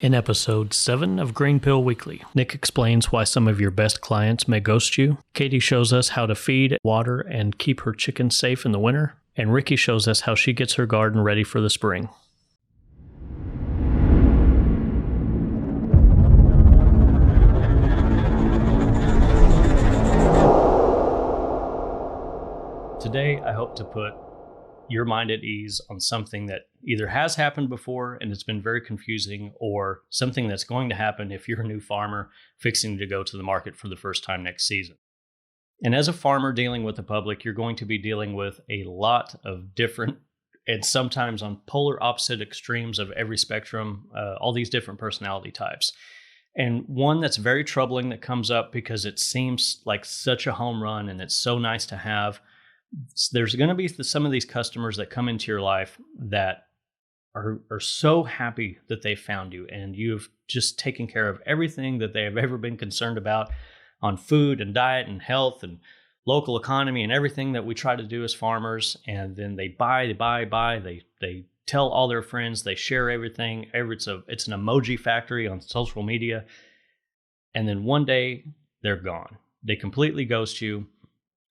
In episode 7 of Green Pill Weekly, Nick explains why some of your best clients may ghost you. Katie shows us how to feed, water, and keep her chickens safe in the winter. And Rikki shows us how she gets her garden ready for the spring. Today, I hope to put your mind at ease on something that either has happened before and it's been very confusing, or something that's going to happen if you're a new farmer fixing to go to the market for the first time next season. And as a farmer dealing with the public, you're going to be dealing with a lot of different and sometimes on polar opposite extremes of every spectrum, all these different personality types. And one that's very troubling that comes up because it seems like such a home run and it's so nice to have. There's going to be some of these customers that come into your life that are so happy that they found you and you've just taken care of everything that they have ever been concerned about on food and diet and health and local economy and everything that we try to do as farmers. And then they buy, they tell all their friends, they share everything. It's an emoji factory on social media. And then one day they're gone. They completely ghost you.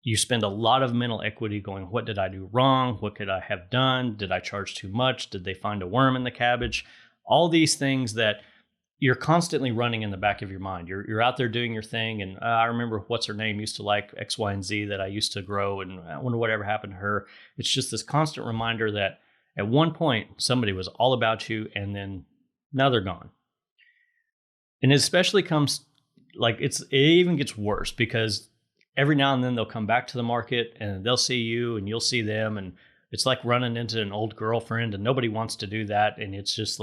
You spend a lot of mental equity going, what did I do wrong? What could I have done? Did I charge too much? Did they find a worm in the cabbage? All these things that you're constantly running in the back of your mind. You're out there doing your thing. And I remember what's her name used to like X, Y, and Z that I used to grow. And I wonder whatever happened to her. It's just this constant reminder that at one point somebody was all about you and then now they're gone. And it especially comes like it even gets worse because every now and then they'll come back to the market and they'll see you and you'll see them. And it's like running into an old girlfriend and nobody wants to do that. And it's just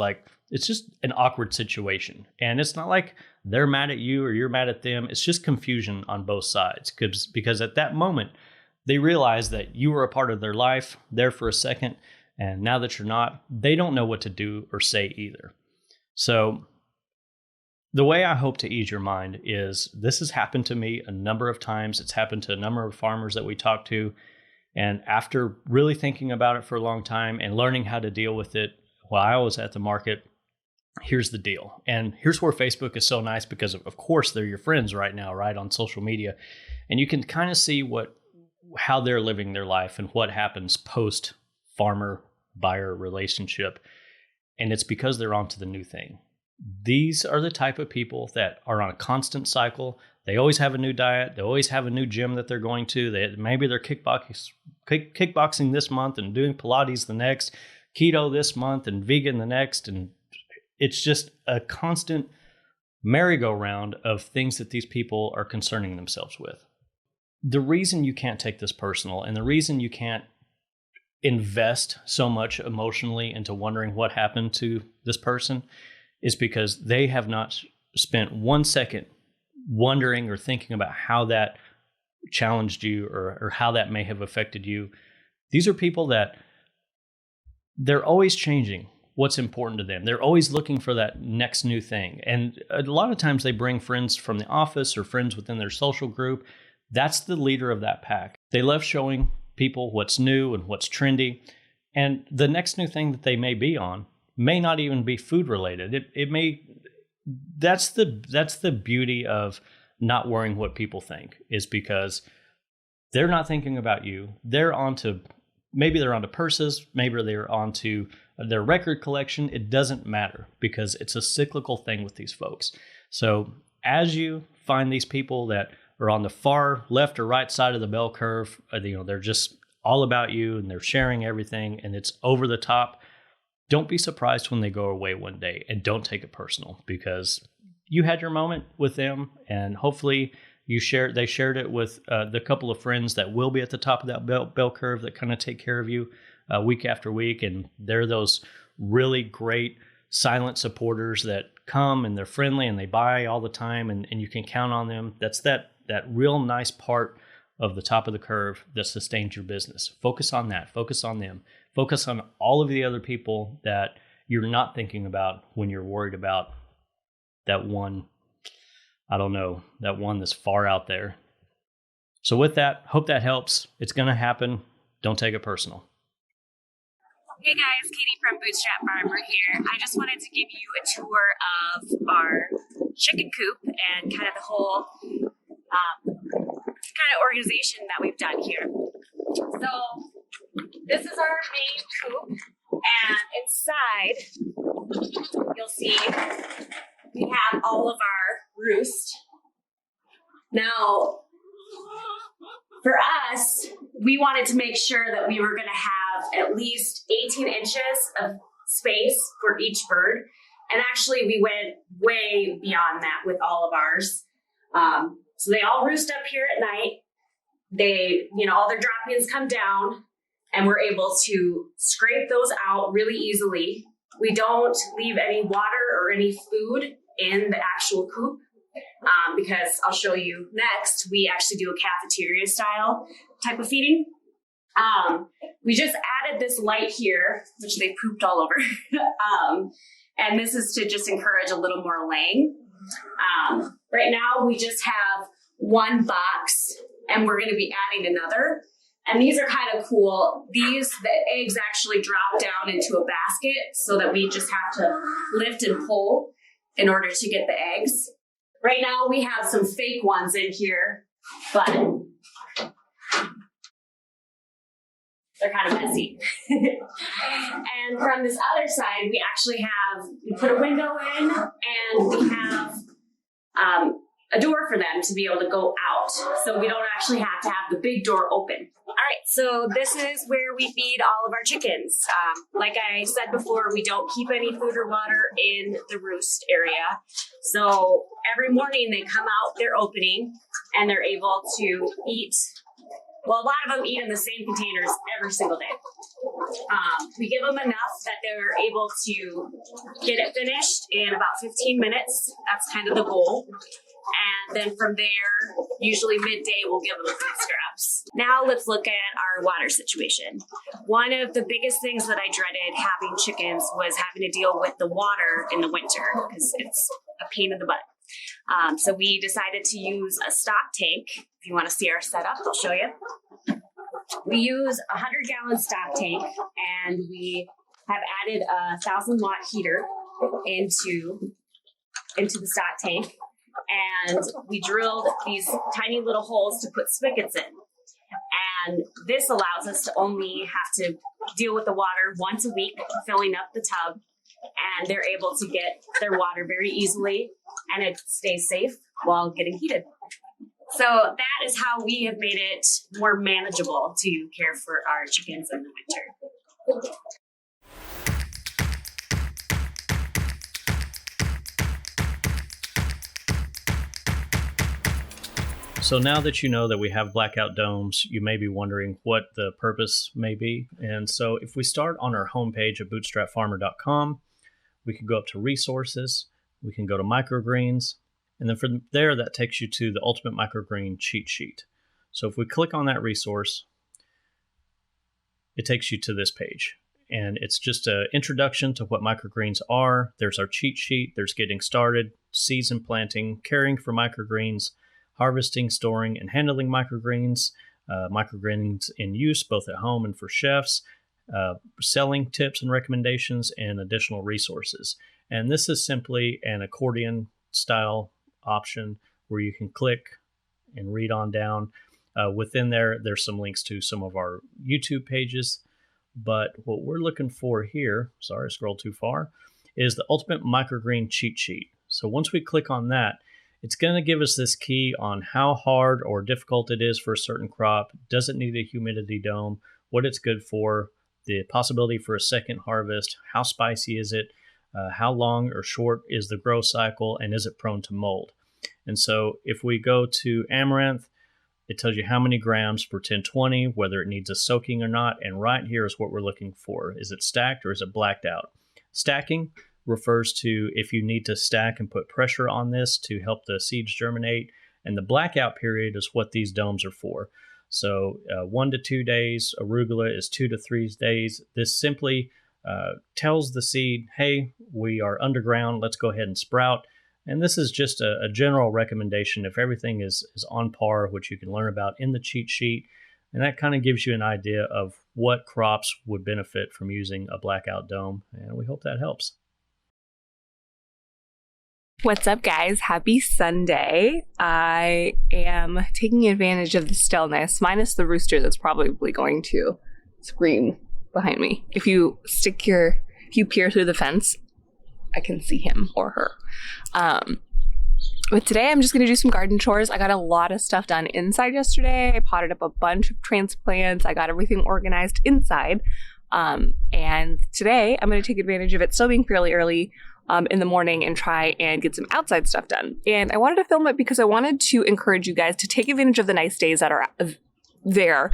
an awkward situation. And it's not like they're mad at you or you're mad at them. It's just confusion on both sides because at that moment they realize that you were a part of their life there for a second. And now that you're not, they don't know what to do or say either. So the way I hope to ease your mind is this has happened to me a number of times. It's happened to a number of farmers that we talk to. And after really thinking about it for a long time and learning how to deal with it while I was at the market, here's the deal. And here's where Facebook is so nice because, of course, they're your friends right now, right, on social media. And you can kind of see how they're living their life and what happens post farmer-buyer relationship. And it's because they're onto the new thing. These are the type of people that are on a constant cycle. They always have a new diet. They always have a new gym that they're going to. Maybe they're kickboxing this month and doing Pilates the next, keto this month and vegan the next. And it's just a constant merry-go-round of things that these people are concerning themselves with. The reason you can't take this personal and the reason you can't invest so much emotionally into wondering what happened to this person is because they have not spent 1 second wondering or thinking about how that challenged you or how that may have affected you. These are people that they're always changing what's important to them. They're always looking for that next new thing. And a lot of times they bring friends from the office or friends within their social group. That's the leader of that pack. They love showing people what's new and what's trendy. And the next new thing that they may be on may not even be food related. That's the beauty of not worrying what people think, is because they're not thinking about you. Maybe they're onto purses, maybe they're onto their record collection. It doesn't matter because it's a cyclical thing with these folks. So as you find these people that are on the far left or right side of the bell curve, they're just all about you and they're sharing everything and it's over the top. Don't be surprised when they go away one day, and don't take it personal because you had your moment with them and hopefully they shared it with the couple of friends that will be at the top of that bell curve that kind of take care of you week after week. And they're those really great silent supporters that come and they're friendly and they buy all the time and you can count on them. That's that real nice part of the top of the curve that sustains your business. Focus on that. Focus on them. Focus on all of the other people that you're not thinking about when you're worried about that one, that one that's far out there. So with that, hope that helps. It's going to happen. Don't take it personal. Hey guys, Katie from Bootstrap Farmer here. I just wanted to give you a tour of our chicken coop and kind of the whole kind of organization that we've done here. So this is our main coop, and inside you'll see we have all of our roost. Now, for us, we wanted to make sure that we were going to have at least 18 inches of space for each bird. And actually, we went way beyond that with all of ours. So they all roost up here at night. They, all their droppings come down, and we're able to scrape those out really easily. We don't leave any water or any food in the actual coop. Because I'll show you next, we actually do a cafeteria style type of feeding. We just added this light here, which they pooped all over. And this is to just encourage a little more laying. Right now we just have one box, and we're going to be adding another. And these are kind of cool. The eggs actually drop down into a basket so that we just have to lift and pull in order to get the eggs. Right now we have some fake ones in here, but they're kind of messy. And from this other side, we actually we put a window in, and we have a door for them to be able to go out. So we don't actually have to have the big door open. All right, so this is where we feed all of our chickens. Like I said before, we don't keep any food or water in the roost area. So every morning they come out their opening, and they're able to eat. Well, a lot of them eat in the same containers every single day. We give them enough that they're able to get it finished in about 15 minutes. That's kind of the goal. And then from there, usually midday, we'll give them food scraps. Now let's look at our water situation. One of the biggest things that I dreaded having chickens was having to deal with the water in the winter, because it's a pain in the butt. So we decided to use a stock tank. If you want to see our setup, I'll show you. We use a 100-gallon stock tank, and we have added a 1,000-watt heater into the stock tank. And we drilled these tiny little holes to put spigots in. And this allows us to only have to deal with the water once a week, filling up the tub. And they're able to get their water very easily, and it stays safe while getting heated. So that is how we have made it more manageable to care for our chickens in the winter. So now that you know that we have blackout domes, you may be wondering what the purpose may be. And so if we start on our homepage at bootstrapfarmer.com, we can go up to resources, we can go to microgreens, and then from there that takes you to the Ultimate Microgreen cheat sheet. So if we click on that resource, it takes you to this page. And it's just an introduction to what microgreens are. There's our cheat sheet, there's getting started, seeds and planting, caring for microgreens, harvesting, storing, and handling microgreens, microgreens in use both at home and for chefs, selling tips and recommendations, and additional resources. And this is simply an accordion style option where you can click and read on down. Within there's some links to some of our YouTube pages. But what we're looking for here, sorry, I scrolled too far, is the Ultimate Microgreen cheat sheet. So once we click on that, it's going to give us this key on how hard or difficult it is for a certain crop, does it need a humidity dome, what it's good for, the possibility for a second harvest, how spicy is it, how long or short is the grow cycle, and is it prone to mold. And so if we go to amaranth, it tells you how many grams per 1020, whether it needs a soaking or not, and right here is what we're looking for. Is it stacked or is it blacked out? Stacking refers to if you need to stack and put pressure on this to help the seeds germinate. And the blackout period is what these domes are for. So 1 to 2 days, arugula is 2 to 3 days. This simply tells the seed, hey, we are underground, let's go ahead and sprout. And this is just a general recommendation if everything is on par, which you can learn about in the cheat sheet. And that kind of gives you an idea of what crops would benefit from using a blackout dome, and we hope that helps. What's up, guys? Happy Sunday. I am taking advantage of the stillness, minus the rooster that's probably going to scream behind me. If you peer through the fence, I can see him or her. But today I'm just going to do some garden chores. I got a lot of stuff done inside yesterday. I potted up a bunch of transplants. I got everything organized inside. And today I'm going to take advantage of it still being fairly early in the morning and try and get some outside stuff done. And I wanted to film it because I wanted to encourage you guys to take advantage of the nice days that are there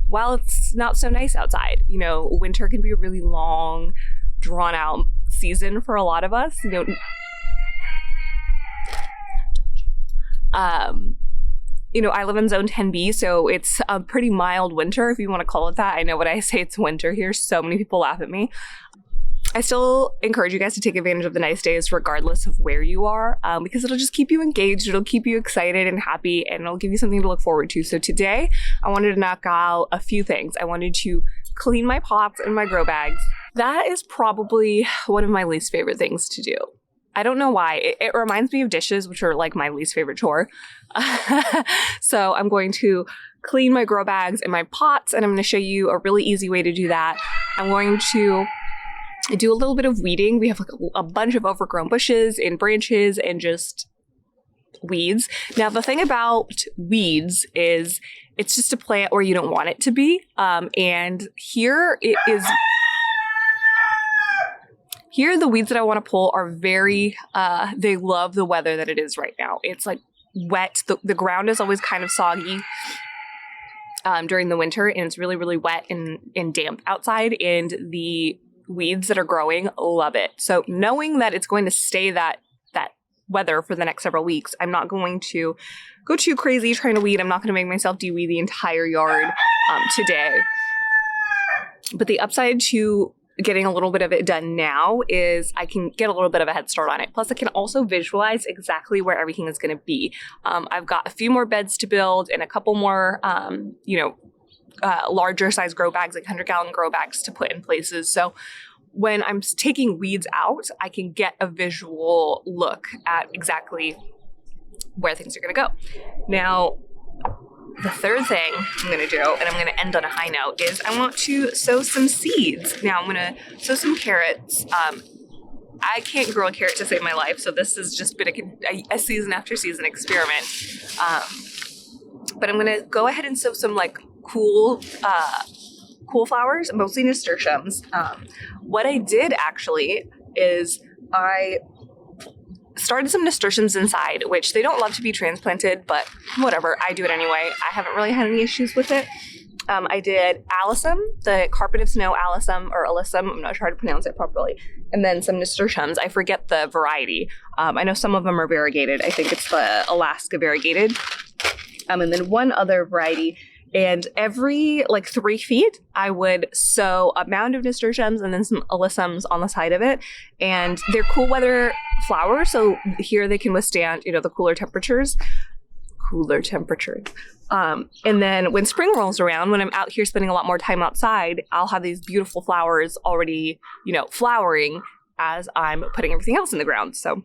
while it's not so nice outside. You know, winter can be a really long, drawn out season for a lot of us. I live in zone 10B, so it's a pretty mild winter, if you want to call it that. I know when I say it's winter here, so many people laugh at me. I still encourage you guys to take advantage of the nice days regardless of where you are, because it'll just keep you engaged, it'll keep you excited and happy, and it'll give you something to look forward to. So today, I wanted to knock out a few things. I wanted to clean my pots and my grow bags. That is probably one of my least favorite things to do. I don't know why. It reminds me of dishes, which are like my least favorite chore. So I'm going to clean my grow bags and my pots, and I'm going to show you a really easy way to do that. I'm going to do a little bit of weeding. We have like a bunch of overgrown bushes and branches and just weeds. Now, the thing about weeds is it's just a plant where you don't want it to be. And here it is. Here, the weeds that I want to pull are very, they love the weather that it is right now. It's like wet. The ground is always kind of soggy during the winter, and it's really, really wet and damp outside, and the weeds that are growing love it. So knowing that it's going to stay that weather for the next several weeks, I'm not going to go too crazy trying to weed. I'm not going to make myself de-weed the entire yard today. But the upside to getting a little bit of it done now is I can get a little bit of a head start on it. Plus, I can also visualize exactly where everything is going to be. I've got a few more beds to build and a couple more, larger size grow bags, like 100-gallon grow bags to put in places. So when I'm taking weeds out, I can get a visual look at exactly where things are going to go. Now, the third thing I'm going to do, and I'm going to end on a high note, is I want to sow some seeds. Now, I'm going to sow some carrots. I can't grow a carrot to save my life, so this has just been a season after season experiment. But I'm going to go ahead and sow some like cool flowers, mostly nasturtiums. What I did actually is I started some nasturtiums inside, which they don't love to be transplanted, but whatever, I do it anyway. I haven't really had any issues with it. I did alyssum, the carpet of snow alyssum, or alyssum, I'm not sure how to pronounce it properly, and then some nasturtiums. I forget the variety. I know some of them are variegated. I think it's the Alaska variegated. And then one other variety. And every 3 feet, I would sow a mound of nasturtiums and then some alyssums on the side of it. And they're cool weather flowers, so here they can withstand, the cooler temperatures. And then when spring rolls around, when I'm out here spending a lot more time outside, I'll have these beautiful flowers already, flowering as I'm putting everything else in the ground. So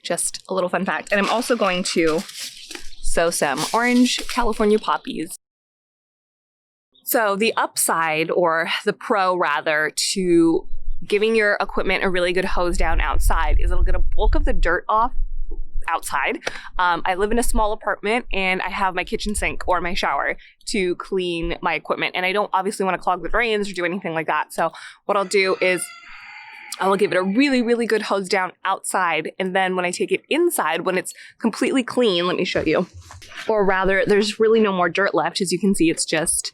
just a little fun fact. And I'm also going to sow some orange California poppies. So the upside, or the pro rather, to giving your equipment a really good hose down outside is it'll get a bulk of the dirt off outside. I live in a small apartment and I have my kitchen sink or my shower to clean my equipment. And I don't obviously want to clog the drains or do anything like that. So what I'll do is I will give it a really, really good hose down outside. And then when I take it inside, when it's completely clean, let me show you. Or rather, there's really no more dirt left. As you can see, it's just,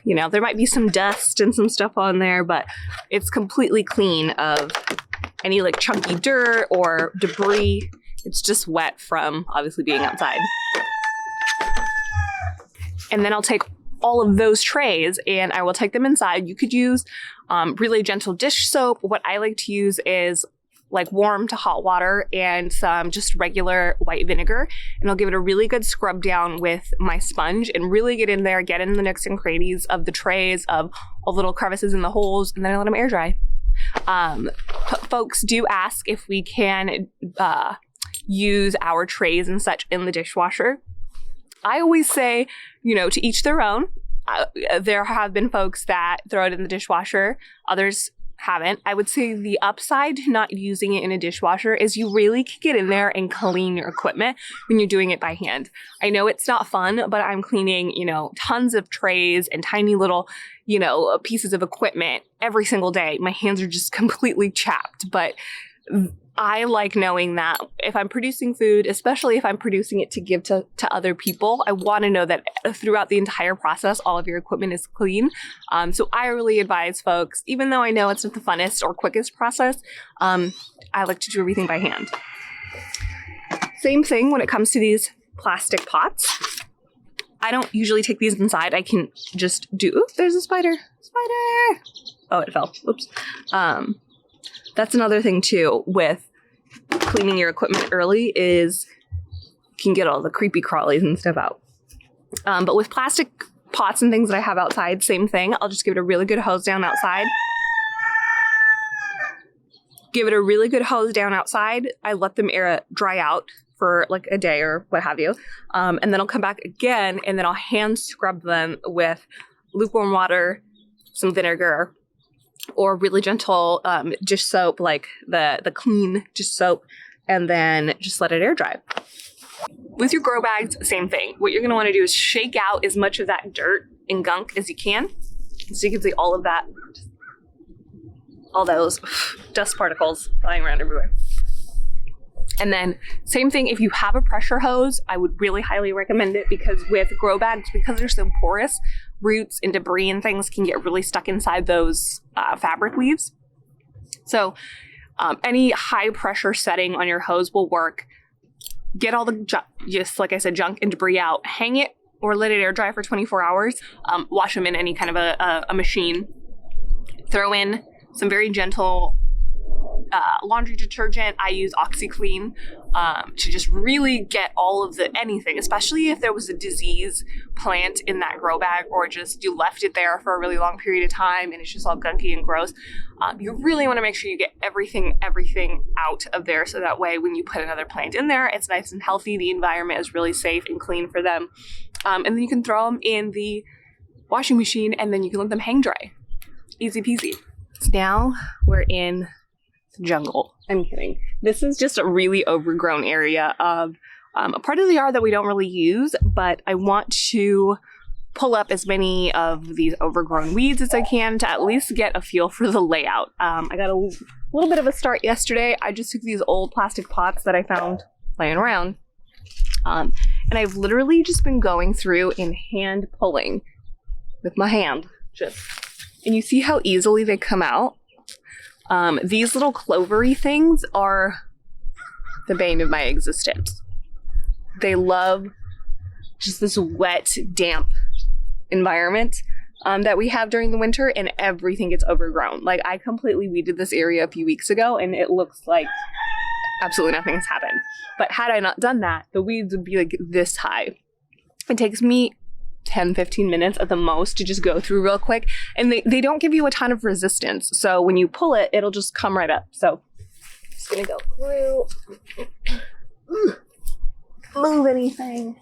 there might be some dust and some stuff on there, but it's completely clean of any chunky dirt or debris. It's just wet from obviously being outside. And then I'll take all of those trays and I will take them inside. You could use really gentle dish soap. What I like to use is like warm to hot water and some just regular white vinegar. And I'll give it a really good scrub down with my sponge and really get in there, get in the nooks and crannies of the trays, of all the little crevices in the holes, and then I let them air dry. Folks do ask if we can use our trays and such in the dishwasher. I always say, to each their own. There have been folks that throw it in the dishwasher. Others haven't. I would say the upside to not using it in a dishwasher is you really can get in there and clean your equipment when you're doing it by hand. I know it's not fun, but I'm cleaning, tons of trays and tiny little, pieces of equipment every single day. My hands are just completely chapped, but I like knowing that if I'm producing food, especially if I'm producing it to give to other people, I want to know that throughout the entire process, all of your equipment is clean. So I really advise folks, even though I know it's not the funnest or quickest process, I like to do everything by hand. Same thing when it comes to these plastic pots. I don't usually take these inside. I can just do, oops, there's a spider. Oh, it fell. Oops. That's another thing too with cleaning your equipment early is you can get all the creepy crawlies and stuff out. But with plastic pots and things that I have outside, same thing. I'll just give it a really good hose down outside. Give it a really good hose down outside. I let them dry out for like a day or what have you. And then I'll come back again and then I'll hand scrub them with lukewarm water, some vinegar, or really gentle dish soap, like the clean dish soap, and then just let it air dry. With your grow bags, same thing. What you're going to want to do is shake out as much of that dirt and gunk as you can. So you can see all of that, all those dust particles flying around everywhere. And then same thing, if you have a pressure hose, I would really highly recommend it because with grow bags, because they're so porous, roots and debris and things can get really stuck inside those fabric weaves. So any high pressure setting on your hose will work. Get all the, just like I said, junk and debris out. Hang it or let it air dry for 24 hours. Wash them in any kind of a machine. Throw in some very gentle laundry detergent. I use OxyClean to just really get all of anything, especially if there was a disease plant in that grow bag or just you left it there for a really long period of time and it's just all gunky and gross. You really want to make sure you get everything out of there so that way when you put another plant in there, it's nice and healthy. The environment is really safe and clean for them. And then you can throw them in the washing machine and then you can let them hang dry. Easy peasy. So now we're in jungle. I'm kidding. This is just a really overgrown area of a part of the yard that we don't really use, but I want to pull up as many of these overgrown weeds as I can to at least get a feel for the layout. I got a little bit of a start yesterday. I just took these old plastic pots that I found laying around, and I've literally just been going through and hand pulling with my hand, and you see how easily they come out. These little clovery things are the bane of my existence. They love just this wet, damp environment that we have during the winter, and everything gets overgrown. Like, I completely weeded this area a few weeks ago, and it looks like absolutely nothing has happened. But had I not done that, the weeds would be like this high. It takes me 10-15 minutes at the most to just go through real quick, and they don't give you a ton of resistance, so when you pull it, it'll just come right up. So just gonna go through, move anything.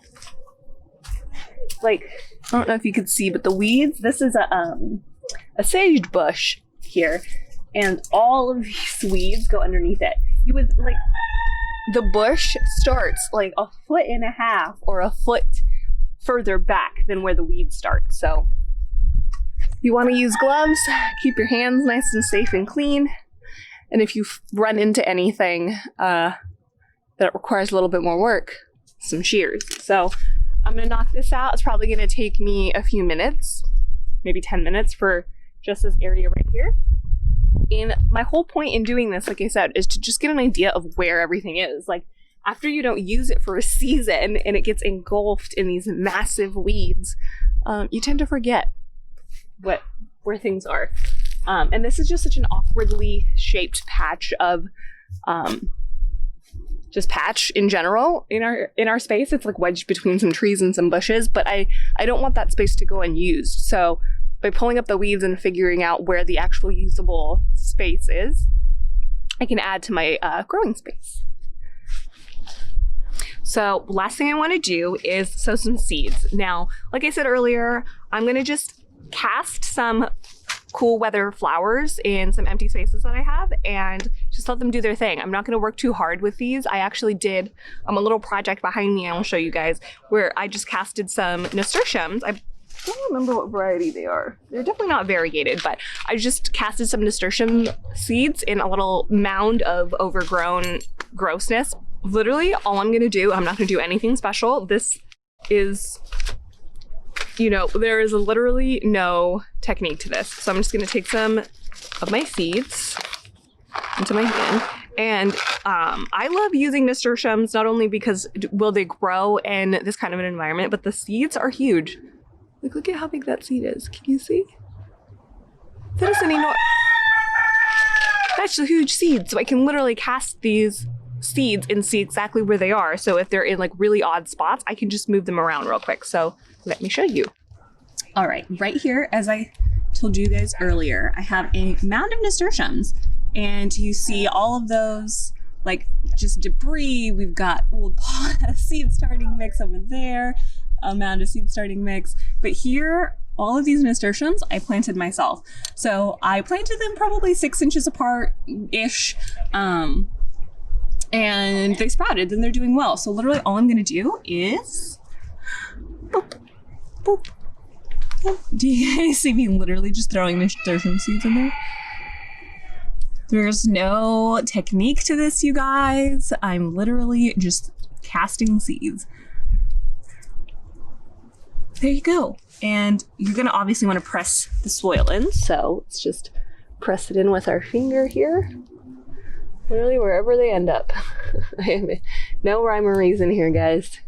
Like, I don't know if you could see, but the weeds, this is a sage bush here, and all of these weeds go underneath it. You would, like, the bush starts like 1.5 feet or a foot further back than where the weeds start. So you want to use gloves, keep your hands nice and safe and clean. And if you run into anything that requires a little bit more work, some shears. So I'm going to knock this out. It's probably going to take me a few minutes, maybe 10 minutes for just this area right here. And my whole point in doing this, like I said, is to just get an idea of where everything is. Like, after you don't use it for a season and it gets engulfed in these massive weeds, you tend to forget where things are. And this is just such an awkwardly shaped patch of just patch in general in our space. It's like wedged between some trees and some bushes, but I don't want that space to go unused. So by pulling up the weeds and figuring out where the actual usable space is, I can add to my growing space. So last thing I want to do is sow some seeds. Now, like I said earlier, I'm going to just cast some cool weather flowers in some empty spaces that I have and just let them do their thing. I'm not going to work too hard with these. I actually did a little project behind me, and I'll show you guys, where I just casted some nasturtiums. I don't remember what variety they are. They're definitely not variegated, but I just casted some nasturtium seeds in a little mound of overgrown grossness. Literally all I'm gonna do, I'm not gonna do anything special. This is, there is literally no technique to this. So I'm just gonna take some of my seeds into my hand. And I love using nasturtiums, not only because will they grow in this kind of an environment, but the seeds are huge. Like, look at how big that seed is. Can you see? That is that's a huge seed. So I can literally cast these seeds and see exactly where they are. So if they're in like really odd spots, I can just move them around real quick. So let me show you. All right, right here, as I told you guys earlier, I have a mound of nasturtiums, and you see all of those like just debris. We've got old seed starting mix over there, a mound of seed starting mix, but here, all of these nasturtiums I planted myself. So I planted them probably 6 inches apart-ish, and they sprouted and they're doing well. So literally all I'm gonna do is boop, boop, boop. Do you guys see me literally just throwing nasturtium seeds in there? There's no technique to this, you guys. I'm literally just casting seeds. There you go. And you're gonna obviously want to press the soil in. So let's just press it in with our finger here. Literally wherever they end up. No rhyme or reason here, guys.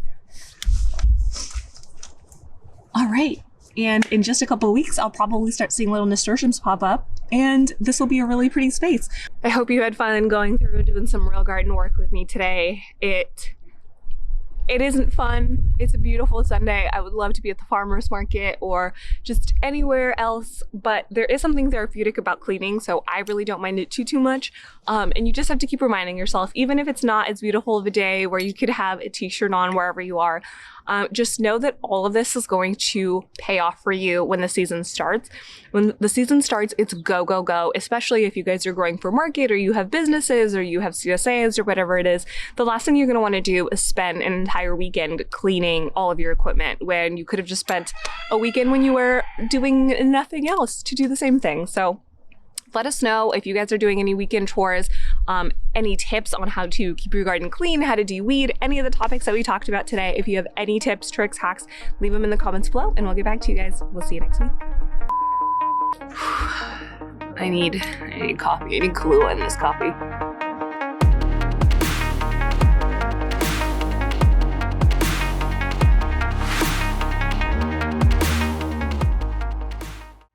All right. And in just a couple of weeks, I'll probably start seeing little nasturtiums pop up, and this will be a really pretty space. I hope you had fun going through doing some real garden work with me today. It isn't fun. It's a beautiful Sunday. I would love to be at the farmer's market or just anywhere else, but there is something therapeutic about cleaning, so I really don't mind it too much. And you just have to keep reminding yourself, even if it's not as beautiful of a day where you could have a t-shirt on wherever you are, just know that all of this is going to pay off for you when the season starts. When the season starts, it's go, go, go, especially if you guys are growing for market or you have businesses or you have CSAs or whatever it is. The last thing you're going to want to do is spend an entire weekend cleaning all of your equipment when you could have just spent a weekend when you were doing nothing else to do the same thing. So let us know if you guys are doing any weekend chores, any tips on how to keep your garden clean, how to de-weed, any of the topics that we talked about today. If you have any tips, tricks, hacks, leave them in the comments below and we'll get back to you guys. We'll see you next week. I need coffee. I need Kahlua in this coffee.